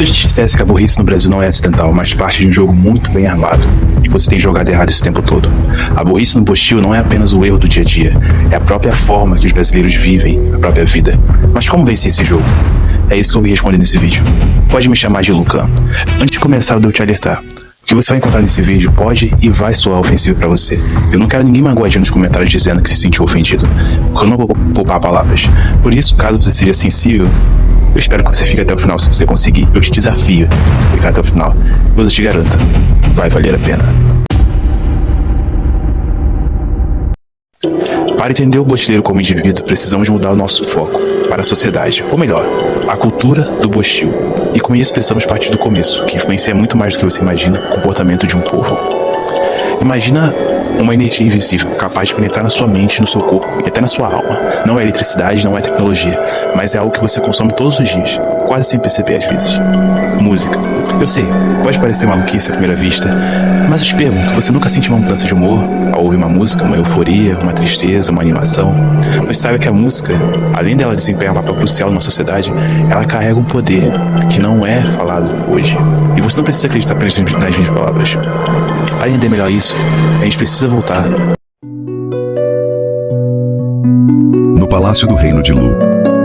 se eu te dissesse que a burrice no Brasil não é acidental, mas parte de um jogo muito bem armado, e você tem jogado errado esse tempo todo. A burrice no Bostil não é apenas o erro do dia a dia, é a própria forma que os brasileiros vivem a própria vida. Mas como vencer esse jogo? É isso que eu vim responder nesse vídeo. Pode me chamar de Lucan. Antes de começar, eu devo te alertar. O que você vai encontrar nesse vídeo pode e vai soar ofensivo pra você. Eu não quero ninguém magoadinho nos comentários dizendo que se sentiu ofendido, porque eu não vou poupar palavras. Por isso, caso você seja sensível, eu espero que você fique até o final se você conseguir. Eu te desafio a ficar até o final. Eu te garanto, vai valer a pena. Para entender o Botileiro como indivíduo, precisamos mudar o nosso foco para a sociedade, ou melhor, a cultura do Bostil. E com isso precisamos partir do começo, que influencia muito mais do que você imagina o comportamento de um povo. Imagina uma energia invisível, capaz de penetrar na sua mente, no seu corpo e até na sua alma. Não é eletricidade, não é tecnologia, mas é algo que você consome todos os dias, quase sem perceber às vezes. Música. Eu sei, pode parecer maluquice à primeira vista, mas eu te pergunto, você nunca sentiu uma mudança de humor ao ouvir uma música, uma euforia, uma tristeza, uma animação? Mas saiba que a música, além dela desempenhar um papel crucial na sociedade, ela carrega um poder que não é falado hoje. E você não precisa acreditar apenas nas minhas palavras. Para entender melhor isso, a gente precisa voltar. No palácio do reino de Lu,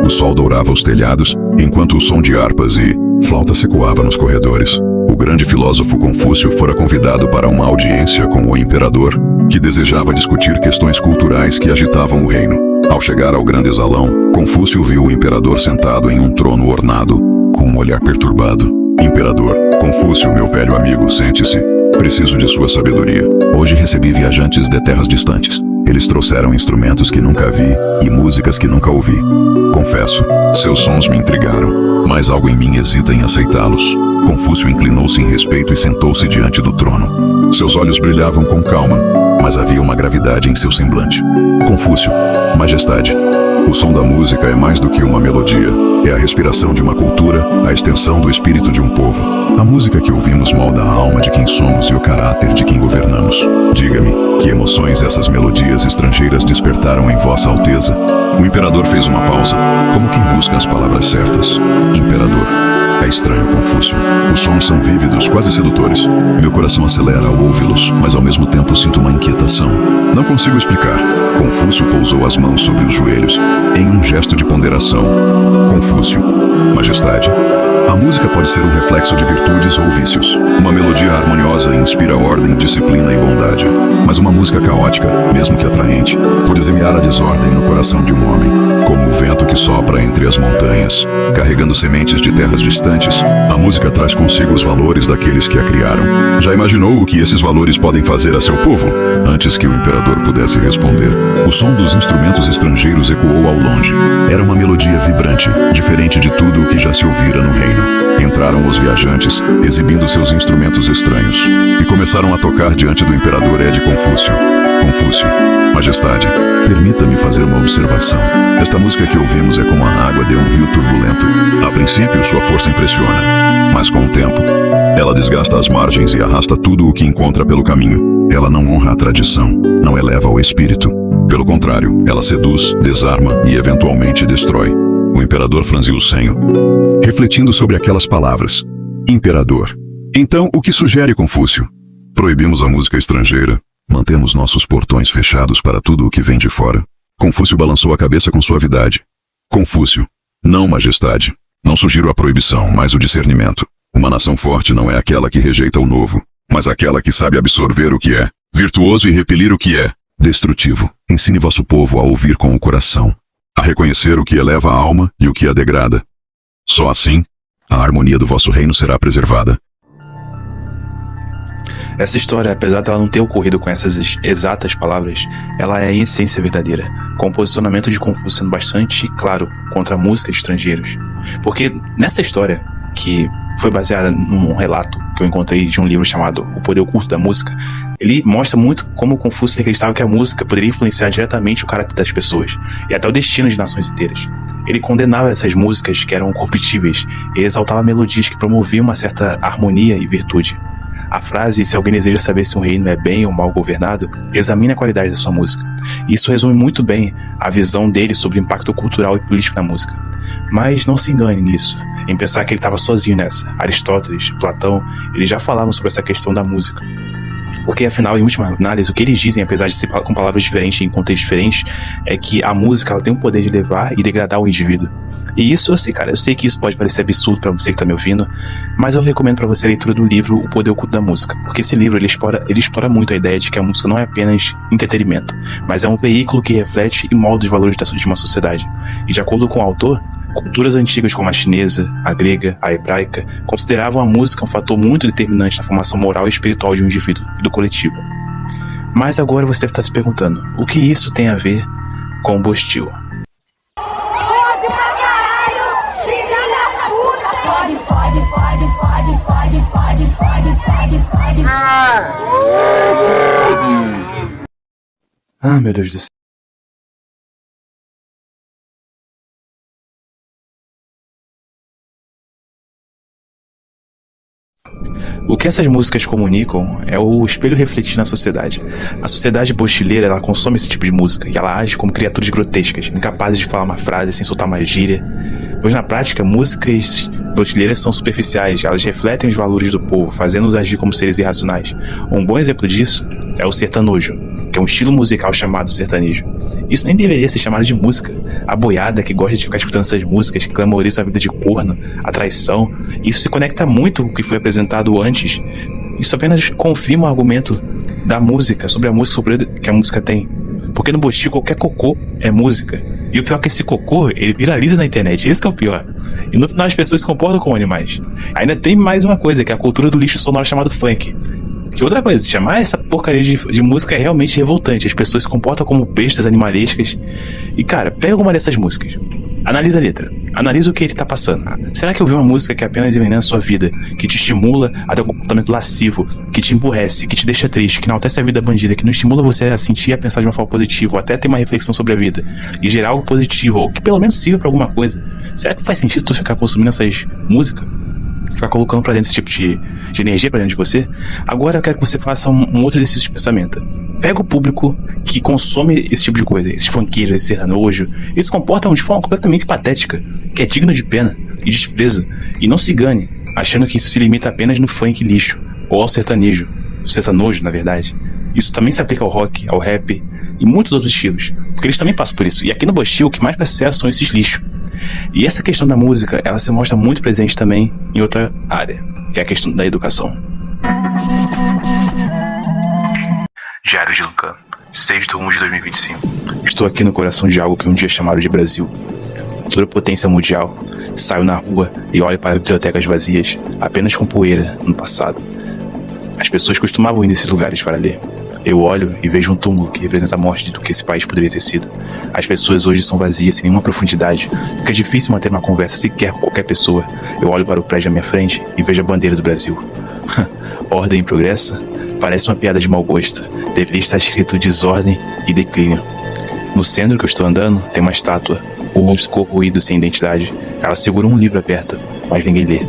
o sol dourava os telhados, enquanto o som de harpas e flautas ecoava nos corredores. O grande filósofo Confúcio fora convidado para uma audiência com o imperador, que desejava discutir questões culturais que agitavam o reino. Ao chegar ao grande salão, Confúcio viu o imperador sentado em um trono ornado, com um olhar perturbado. Imperador, Confúcio, meu velho amigo, sente-se. Preciso de sua sabedoria. Hoje recebi viajantes de terras distantes. Eles trouxeram instrumentos que nunca vi e músicas que nunca ouvi. Confesso, seus sons me intrigaram, mas algo em mim hesita em aceitá-los. Confúcio inclinou-se em respeito e sentou-se diante do trono. Seus olhos brilhavam com calma, mas havia uma gravidade em seu semblante. Confúcio, majestade, o som da música é mais do que uma melodia. É a respiração de uma cultura, a extensão do espírito de um povo. A música que ouvimos molda a alma de quem somos e o caráter de quem governamos. Diga-me, que emoções essas melodias estrangeiras despertaram em Vossa Alteza? O imperador fez uma pausa, como quem busca as palavras certas. Imperador. É estranho, Confúcio. Os sons são vívidos, quase sedutores. Meu coração acelera ao ouvi-los, mas ao mesmo tempo sinto uma inquietação. Não consigo explicar. Confúcio pousou as mãos sobre os joelhos, em um gesto de ponderação. Confúcio, majestade, a música pode ser um reflexo de virtudes ou vícios. Uma melodia harmoniosa inspira ordem, disciplina e bondade. Mas uma música caótica, mesmo que atraente, pode semear a desordem no coração de um homem. Como o vento que sopra entre as montanhas, carregando sementes de terras distantes, a música traz consigo os valores daqueles que a criaram. Já imaginou o que esses valores podem fazer a seu povo? Antes que o imperador pudesse responder, o som dos instrumentos estrangeiros ecoou ao longe. Era uma melodia vibrante, diferente de tudo o que já se ouvira no reino. Entraram os viajantes, exibindo seus instrumentos estranhos, e começaram a tocar diante do imperador Ed Confúcio. Confúcio, majestade, permita-me fazer uma observação. Esta música que ouvimos é como a água de um rio turbulento. A princípio, sua força impressiona, mas com o tempo, ela desgasta as margens e arrasta tudo o que encontra pelo caminho. Ela não honra a tradição, não eleva o espírito. Pelo contrário, ela seduz, desarma e eventualmente destrói. O imperador franziu o senho, refletindo sobre aquelas palavras. Imperador. Então, o que sugere Confúcio? Proibimos a música estrangeira. Mantemos nossos portões fechados para tudo o que vem de fora. Confúcio balançou a cabeça com suavidade. Confúcio. Não, majestade. Não sugiro a proibição, mas o discernimento. Uma nação forte não é aquela que rejeita o novo, mas aquela que sabe absorver o que é, virtuoso e repelir o que é destrutivo. Ensine vosso povo a ouvir com o coração, a reconhecer o que eleva a alma e o que a degrada. Só assim, a harmonia do vosso reino será preservada. Essa história, apesar dela não ter ocorrido com essas exatas palavras, ela é em essência verdadeira, com o posicionamento de Confúcio sendo bastante claro contra a música de estrangeiros. Porque nessa história, que foi baseada num relato que eu encontrei de um livro chamado O Poder Oculto da Música, ele mostra muito como Confúcio acreditava que a música poderia influenciar diretamente o caráter das pessoas, e até o destino de nações inteiras. Ele condenava essas músicas que eram corruptíveis, e exaltava melodias que promoviam uma certa harmonia e virtude. A frase, se alguém deseja saber se um reino é bem ou mal governado, examine a qualidade da sua música. Isso resume muito bem a visão dele sobre o impacto cultural e político na música. Mas não se engane nisso, em pensar que ele estava sozinho nessa. Aristóteles, Platão, eles já falavam sobre essa questão da música. Porque afinal, em última análise, o que eles dizem, apesar de ser com palavras diferentes e em contextos diferentes, é que a música ela tem o poder de levar e degradar o indivíduo. E isso eu sei, cara, eu sei que isso pode parecer absurdo pra você que tá me ouvindo, mas eu recomendo pra você a leitura do livro O Poder Oculto da Música, porque esse livro ele explora muito a ideia de que a música não é apenas entretenimento, mas é um veículo que reflete e molda os valores de uma sociedade. E de acordo com o autor, culturas antigas como a chinesa, a grega, a hebraica, consideravam a música um fator muito determinante na formação moral e espiritual de um indivíduo e do coletivo. Mas agora você deve estar se perguntando, o que isso tem a ver com o Bostil? Ah, meu Deus do céu. O que essas músicas comunicam é o espelho refletido na sociedade. A sociedade bostileira, ela consome esse tipo de música e ela age como criaturas grotescas, incapazes de falar uma frase sem soltar uma gíria. Pois na prática, músicas bostileiras são superficiais, elas refletem os valores do povo, fazendo-os agir como seres irracionais. Um bom exemplo disso é o sertanojo, que é um estilo musical chamado sertanejo. Isso nem deveria ser chamado de música. A boiada que gosta de ficar escutando essas músicas que glamorizam a vida de corno, a traição, isso se conecta muito com o que foi apresentado antes. Isso apenas confirma o argumento da música, sobre a música, sobre que a música tem. Porque no Bostil qualquer cocô é música. E o pior é que esse cocô, ele viraliza na internet, esse que é o pior. E no final as pessoas se comportam como animais. Ainda tem mais uma coisa, que é a cultura do lixo sonoro chamado funk. Que outra coisa, chamar essa porcaria de música é realmente revoltante. As pessoas se comportam como bestas animalescas. E cara, pega alguma dessas músicas, analisa a letra, analisa o que ele tá passando. Será que eu vi uma música que apenas envenena a sua vida, que te estimula a ter um comportamento lascivo, que te emburrece, que te deixa triste, que enaltece a vida bandida, que não estimula você a sentir e a pensar de uma forma positiva, ou até ter uma reflexão sobre a vida e gerar algo positivo, ou que pelo menos sirva pra alguma coisa? Será que faz sentido tu ficar consumindo essas músicas? Ficar colocando pra dentro esse tipo de energia pra dentro de você? Agora eu quero que você faça um outro exercício de pensamento. Pega o público que consome esse tipo de coisa, esses funkeiros, esse sertanojo, eles se comportam de forma completamente patética, que é digno de pena e desprezo. E não se engane, achando que isso se limita apenas no funk lixo, ou ao sertanejo, o sertanojo, na verdade. Isso também se aplica ao rock, ao rap e muitos outros estilos, porque eles também passam por isso. E aqui no Bostil, o que mais faz sucesso são esses lixos. E essa questão da música, ela se mostra muito presente também em outra área, que é a questão da educação. Diário de Lucan, 6/1 de 2025. Estou aqui no coração de algo que um dia chamaram de Brasil. Toda potência mundial. Saio na rua e olho para bibliotecas vazias, apenas com poeira no passado. As pessoas costumavam ir nesses lugares para ler. Eu olho e vejo um túmulo que representa a morte do que esse país poderia ter sido. As pessoas hoje são vazias, sem nenhuma profundidade. Fica difícil manter uma conversa sequer com qualquer pessoa. Eu olho para o prédio à minha frente e vejo a bandeira do Brasil. Ordem e progresso? Parece uma piada de mau gosto. Deveria estar escrito desordem e declínio. No centro que eu estou andando, tem uma estátua. O rosto corroído sem identidade. Ela segura um livro aberto, mas ninguém lê.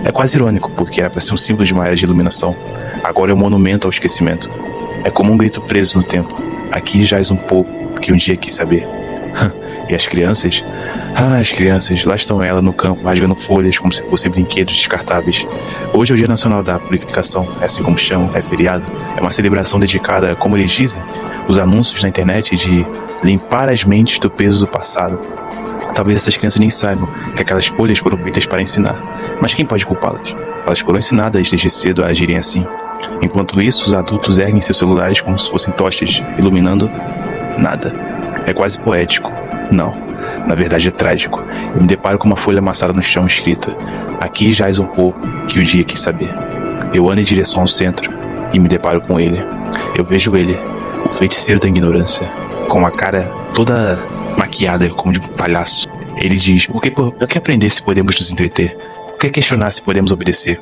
É quase irônico, porque era para ser um símbolo de uma era de iluminação. Agora é um monumento ao esquecimento. É como um grito preso no tempo. Aqui jaz um povo que um dia quis saber. E as crianças? As crianças, lá estão elas no campo, rasgando folhas como se fossem brinquedos descartáveis. Hoje é o Dia Nacional da Purificação, é assim como chamam, é feriado. É uma celebração dedicada, como eles dizem, os anúncios na internet de limpar as mentes do peso do passado. Talvez essas crianças nem saibam que aquelas folhas foram feitas para ensinar. Mas quem pode culpá-las? Elas foram ensinadas desde cedo a agirem assim. Enquanto isso, os adultos erguem seus celulares como se fossem tochas, iluminando nada. É quase poético. Não, na verdade é trágico. Eu me deparo com uma folha amassada no chão escrita: aqui jaz um povo que o dia quis saber. Eu ando em direção ao centro e me deparo com ele. Eu vejo ele, o feiticeiro da ignorância, com a cara toda maquiada como de um palhaço. Ele diz: por que aprender se podemos nos entreter? Por que questionar se podemos obedecer?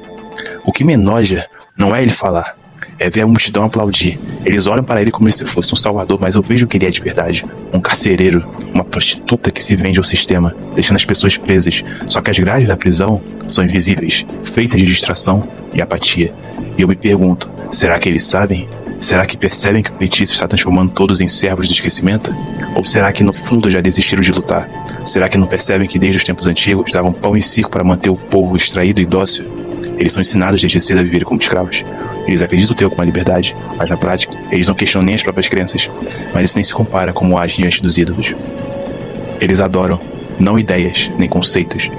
O que me enoja não é ele falar, é ver a multidão aplaudir. Eles olham para ele como se fosse um salvador, mas eu vejo que ele é de verdade. Um carcereiro, uma prostituta que se vende ao sistema, deixando as pessoas presas. Só que as grades da prisão são invisíveis, feitas de distração e apatia. E eu me pergunto, será que eles sabem? Será que percebem que o feitiço está transformando todos em servos do esquecimento? Ou será que no fundo já desistiram de lutar? Será que não percebem que desde os tempos antigos davam pão e circo para manter o povo distraído e dócil? Eles são ensinados desde cedo a viver como escravos. Eles acreditam ter alguma liberdade, mas na prática, eles não questionam nem as próprias crenças. Mas isso nem se compara como agem diante dos ídolos. Eles adoram, não ideias, nem conceitos.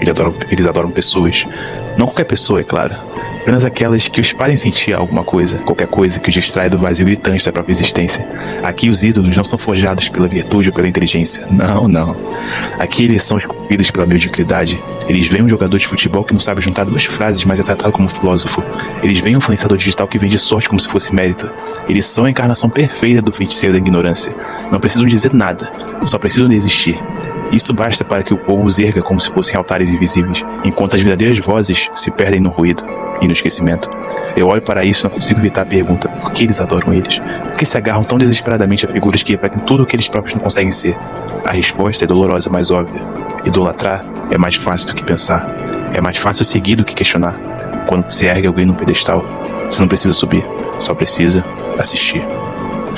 Eles adoram pessoas. Não qualquer pessoa, é claro. Apenas aquelas que os fazem sentir alguma coisa, qualquer coisa que os distrai do vazio gritante da própria existência. Aqui os ídolos não são forjados pela virtude ou pela inteligência. Não, não. Aqui eles são esculpidos pela mediocridade. Eles veem um jogador de futebol que não sabe juntar duas frases, mas é tratado como filósofo. Eles veem um influenciador digital que vende sorte como se fosse mérito. Eles são a encarnação perfeita do feiticeiro da ignorância. Não precisam dizer nada, só precisam de existir. Isso basta para que o povo os erga como se fossem altares invisíveis, enquanto as verdadeiras vozes se perdem no ruído e no esquecimento. Eu olho para isso e não consigo evitar a pergunta: por que eles adoram eles? Por que se agarram tão desesperadamente a figuras que refletem tudo o que eles próprios não conseguem ser? A resposta é dolorosa, mas óbvia. Idolatrar é mais fácil do que pensar. É mais fácil seguir do que questionar. Quando se ergue alguém num pedestal, você não precisa subir, só precisa assistir.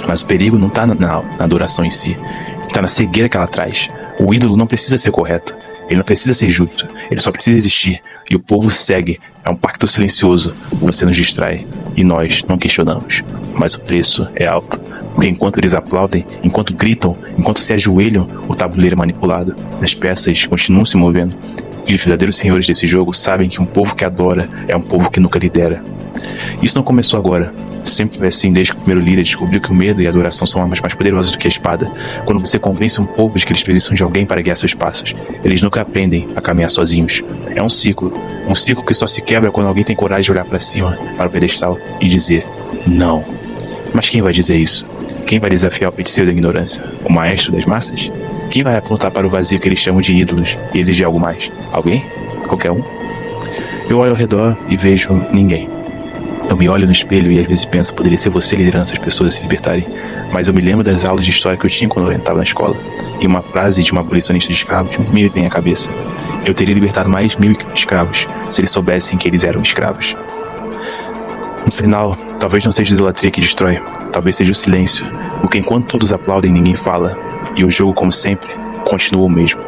Mas o perigo não está na adoração em si, está na cegueira que ela traz. O ídolo não precisa ser correto, ele não precisa ser justo, ele só precisa existir. E o povo segue, é um pacto silencioso. Você nos distrai e nós não questionamos. Mas o preço é alto, porque enquanto eles aplaudem, enquanto gritam, enquanto se ajoelham, o tabuleiro é manipulado. As peças continuam se movendo. E os verdadeiros senhores desse jogo sabem que um povo que adora é um povo que nunca lidera. Isso não começou agora. Sempre foi assim desde que o primeiro líder descobriu que o medo e a adoração são armas mais poderosas do que a espada. Quando você convence um povo de que eles precisam de alguém para guiar seus passos, eles nunca aprendem a caminhar sozinhos. É um ciclo que só se quebra quando alguém tem coragem de olhar para cima, para o pedestal e dizer não. Mas quem vai dizer isso? Quem vai desafiar o feiticeiro da ignorância? O maestro das massas? Quem vai apontar para o vazio que eles chamam de ídolos e exigir algo mais? Alguém? Qualquer um? Eu olho ao redor e vejo ninguém. Eu me olho no espelho e às vezes penso, poderia ser você liderando essas pessoas a se libertarem. Mas eu me lembro das aulas de história que eu tinha quando eu estava na escola. E uma frase de uma abolicionista de escravos me vem à cabeça. Eu teria libertado mais 1.000 escravos se eles soubessem que eles eram escravos. No final, talvez não seja a idolatria que destrói. Talvez seja o silêncio. Porque enquanto todos aplaudem, ninguém fala. E o jogo, como sempre, continua o mesmo.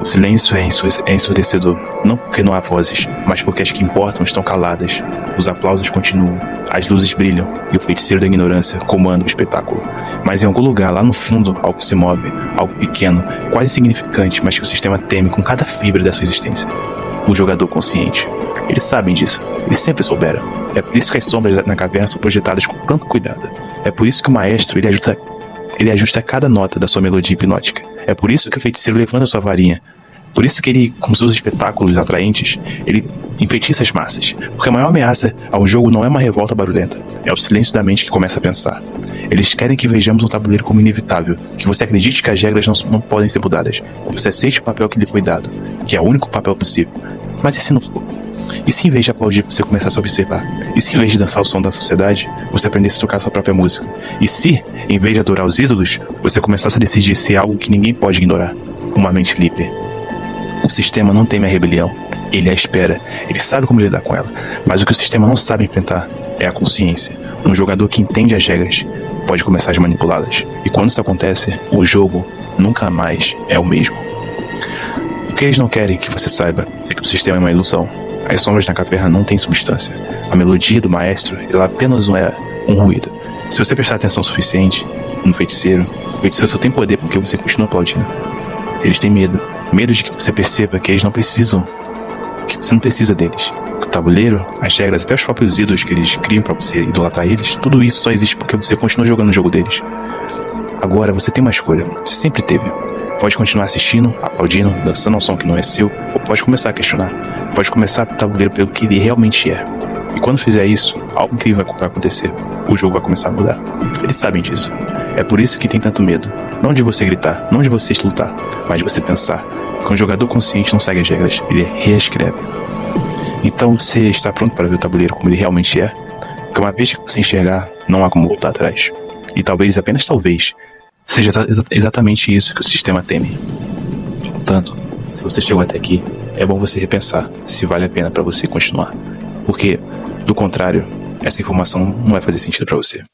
O silêncio é ensurdecedor, não porque não há vozes, mas porque as que importam estão caladas. Os aplausos continuam, as luzes brilham e o feiticeiro da ignorância comanda o espetáculo. Mas em algum lugar, lá no fundo, algo se move, algo pequeno, quase insignificante, mas que o sistema teme com cada fibra da sua existência. O jogador consciente. Eles sabem disso, eles sempre souberam. É por isso que as sombras na caverna são projetadas com tanto cuidado. É por isso que o maestro ele ajusta cada nota da sua melodia hipnótica. É por isso que o feiticeiro levanta sua varinha. Por isso que ele, com seus espetáculos atraentes, ele enfeitiça as massas. Porque a maior ameaça ao jogo não é uma revolta barulhenta, é o silêncio da mente que começa a pensar. Eles querem que vejamos um tabuleiro como inevitável, que você acredite que as regras não podem ser mudadas, que você aceite o papel que lhe foi dado, que é o único papel possível. Mas e se não for? E se em vez de aplaudir você começasse a observar? E se em vez de dançar o som da sociedade, você aprendesse a tocar sua própria música? E se, em vez de adorar os ídolos, você começasse a decidir ser algo que ninguém pode ignorar? Uma mente livre. O sistema não teme a rebelião, ele a espera, ele sabe como lidar com ela. Mas o que o sistema não sabe enfrentar é a consciência. Um jogador que entende as regras pode começar a manipulá-las. E quando isso acontece, o jogo nunca mais é o mesmo. O que eles não querem que você saiba é que o sistema é uma ilusão. As sombras na caverna não têm substância. A melodia do maestro, ela apenas é um ruído. Se você prestar atenção o suficiente no feiticeiro, o feiticeiro só tem poder porque você continua aplaudindo. Eles têm medo. Medo de que você perceba que eles não precisam, que você não precisa deles. Que o tabuleiro, as regras, até os próprios ídolos que eles criam pra você idolatrar eles, tudo isso só existe porque você continua jogando o jogo deles. Agora você tem uma escolha. Você sempre teve. Pode continuar assistindo, aplaudindo, dançando ao som que não é seu, ou pode começar a questionar. Pode começar o tabuleiro pelo que ele realmente é. E quando fizer isso, algo incrível vai acontecer. O jogo vai começar a mudar. Eles sabem disso. É por isso que tem tanto medo. Não de você gritar, não de você lutar, mas de você pensar. Porque um jogador consciente não segue as regras, ele reescreve. Então você está pronto para ver o tabuleiro como ele realmente é? Porque uma vez que você enxergar, não há como voltar atrás. E talvez, apenas talvez, seja exatamente isso que o sistema teme. Portanto, se você chegou até aqui, é bom você repensar se vale a pena para você continuar. Porque, do contrário, essa informação não vai fazer sentido para você.